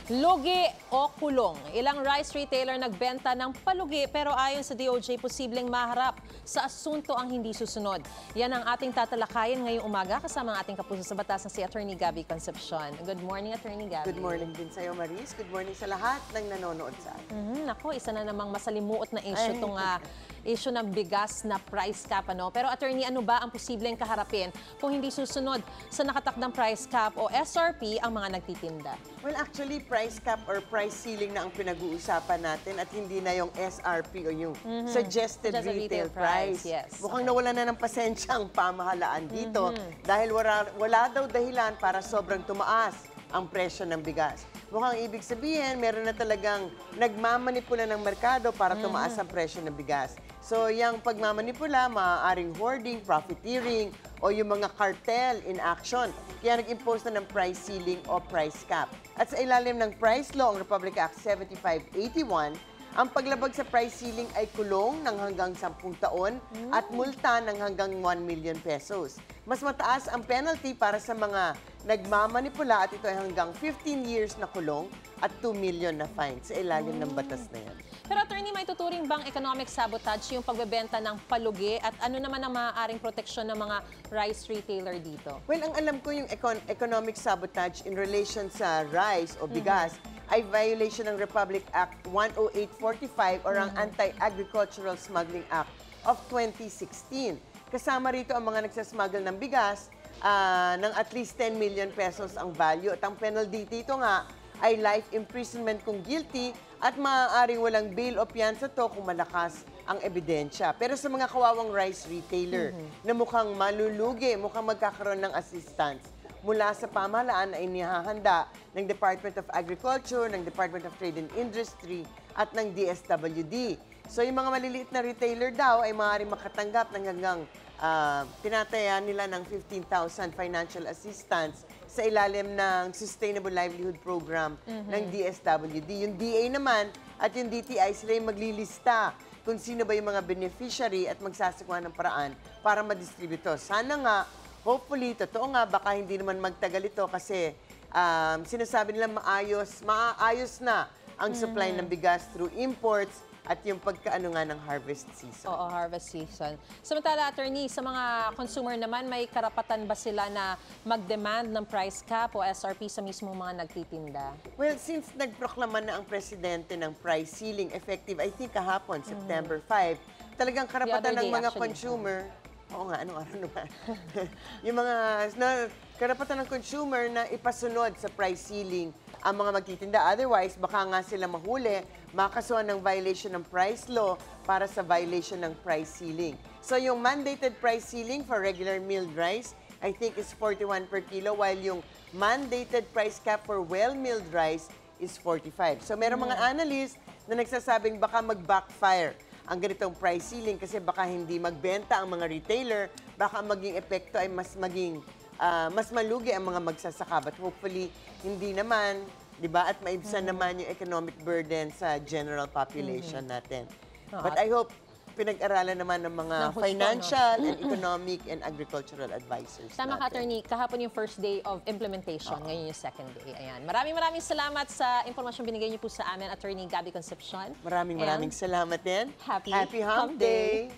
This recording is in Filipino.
Lugi o kulong. Ilang rice retailer nagbenta ng palugi pero ayon sa DOJ posibleng maharap sa asunto ang hindi susunod. Yan ang ating tatalakayin ngayong umaga kasama ang ating kapuso sa batas na si Attorney Gabby Concepcion. Good morning, Attorney Gabby. Good morning din sa'yo, Maris. Good morning sa lahat ng nanonood sa atin. Ako, isa na namang masalimuot na issue itong issue ng bigas na price cap. Pero Attorney, ano ba ang posibleng kaharapin kung hindi susunod sa nakatakdang price cap o SRP ang mga nagtitinda? Well, actually, price cap or price ceiling na ang pinag-uusapan natin at hindi na yung SRP o yung suggested retail price. Yes. Mukhang nawala na ng pasensya ang pamahalaan dito dahil wala daw dahilan para sobrang tumaas ang presyo ng bigas. Mukhang ibig sabihin, meron na talagang nagmamanipula ng merkado para tumaas ang presyo ng bigas. So, yung pagmamanipula, maaaring hoarding, profiteering, o yung mga cartel in action. Kaya nag-impose na ng price ceiling o price cap. At sa ilalim ng Price Law, ang Republic Act 7581, ang paglabag sa price ceiling ay kulong ng hanggang 10 taon at multa ng hanggang 1 million pesos. Mas mataas ang penalty para sa mga nagmamanipula at ito ay hanggang 15 years na kulong at 2 million na fine sa ilalim ng batas na yan. Pero Attorney, may tuturing bang economic sabotage yung pagbebenta ng palugi at ano naman ang maaaring proteksyon ng mga rice retailer dito? Well, ang alam ko yung economic sabotage in relation sa rice o bigas ay violation ng Republic Act 10845 or ang Anti-Agricultural Smuggling Act of 2016. Kasama rito ang mga nagsasmuggle ng bigas ng at least 10 million pesos ang value at ang penalty dito nga ay life imprisonment kung guilty at maaaring walang bail o piyansa to kung malakas ang ebidensya. Pero sa mga kawawang rice retailer na mukhang malulugi, mukhang magkakaroon ng assistance mula sa pamahalaan na inihahanda ng Department of Agriculture, ng Department of Trade and Industry at ng DSWD. So yung mga maliliit na retailer daw ay maaaring makatanggap ng hanggang tinataya nila ng 15,000 financial assistance sa ilalim ng Sustainable Livelihood Program ng DSWD. Yung DA naman at yung DTI, sila yung maglilista kung sino ba yung mga beneficiary at magsasagawa ng paraan para madistribute ito. Sana nga, hopefully, totoo nga, baka hindi naman magtagal ito kasi sinasabi nila maayos na ang supply ng bigas through imports at yung pagkaano nga ng harvest season. Oo, harvest season. Samantala, Attorney, sa mga consumer naman, may karapatan ba sila na mag-demand ng price cap o SRP sa mismo mga nagtitinda? Well, since nagproklama na ang presidente ng price ceiling effective, I think kahapon, September 5, talagang karapatan ng mga consumer, oo nga, anong araw naman? Yung mga karapatan ng consumer na ipasunod sa price ceiling ang mga magtitinda. Otherwise, baka nga sila mahuli, makasuhan ng violation ng price law para sa violation ng price ceiling. So yung mandated price ceiling for regular milled rice, I think is 41 per kilo, while yung mandated price cap for well-milled rice is 45. So meron mga analysts na nagsasabing baka mag-backfire ang ganitong price ceiling kasi baka hindi magbenta ang mga retailer, baka maging epekto ay mas malugi ang mga magsasaka. But hopefully, hindi naman, di ba? At maibsan naman yung economic burden sa general population natin. But I hope pinag-aralan naman ng mga financial and economic and agricultural advisors Tama ka, Attorney. Kahapon yung first day of implementation, ngayon yung second day. Ayan. Maraming salamat sa impormasyon binigay niyo po sa amin, Attorney Gabby Concepcion. Maraming salamat din. Happy Hump Day!